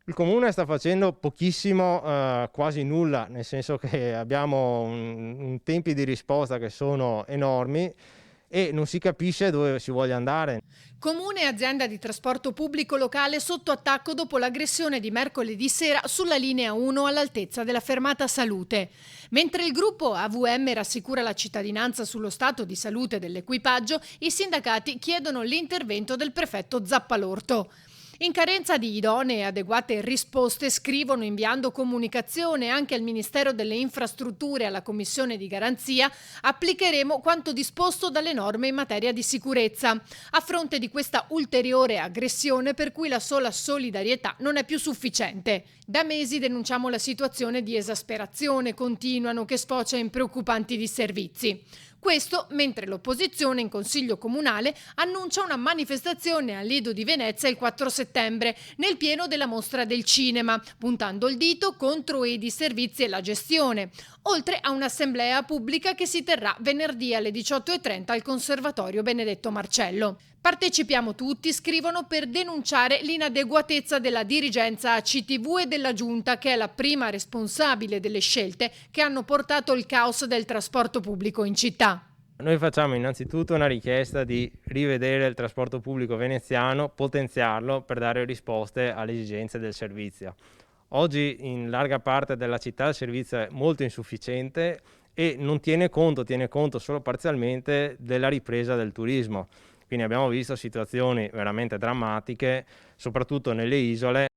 Il comune sta facendo pochissimo, quasi nulla, nel senso che abbiamo tempi di risposta che sono enormi e non si capisce dove si voglia andare. Comune e azienda di trasporto pubblico locale sotto attacco dopo l'aggressione di mercoledì sera sulla linea 1 all'altezza della fermata Salute. Mentre il gruppo AVM rassicura la cittadinanza sullo stato di salute dell'equipaggio, i sindacati chiedono l'intervento del prefetto Zappalorto. In carenza di idonee e adeguate risposte, scrivono inviando comunicazione anche al Ministero delle Infrastrutture e alla Commissione di Garanzia, applicheremo quanto disposto dalle norme in materia di sicurezza, a fronte di questa ulteriore aggressione per cui la sola solidarietà non è più sufficiente. Da mesi denunciamo la situazione di esasperazione continuano che sfocia in preoccupanti disservizi. Questo mentre l'opposizione in Consiglio Comunale annuncia una manifestazione al Lido di Venezia il 4 settembre, nel pieno della mostra del cinema, puntando il dito contro i disservizi e la gestione, oltre a un'assemblea pubblica che si terrà venerdì alle 18:30 al Conservatorio Benedetto Marcello. Partecipiamo tutti, scrivono, per denunciare l'inadeguatezza della dirigenza ACTV e della Giunta, che è la prima responsabile delle scelte che hanno portato il caos del trasporto pubblico in città. Noi facciamo innanzitutto una richiesta di rivedere il trasporto pubblico veneziano, potenziarlo per dare risposte alle esigenze del servizio. Oggi in larga parte della città il servizio è molto insufficiente e non tiene conto solo parzialmente della ripresa del turismo. Quindi abbiamo visto situazioni veramente drammatiche, soprattutto nelle isole,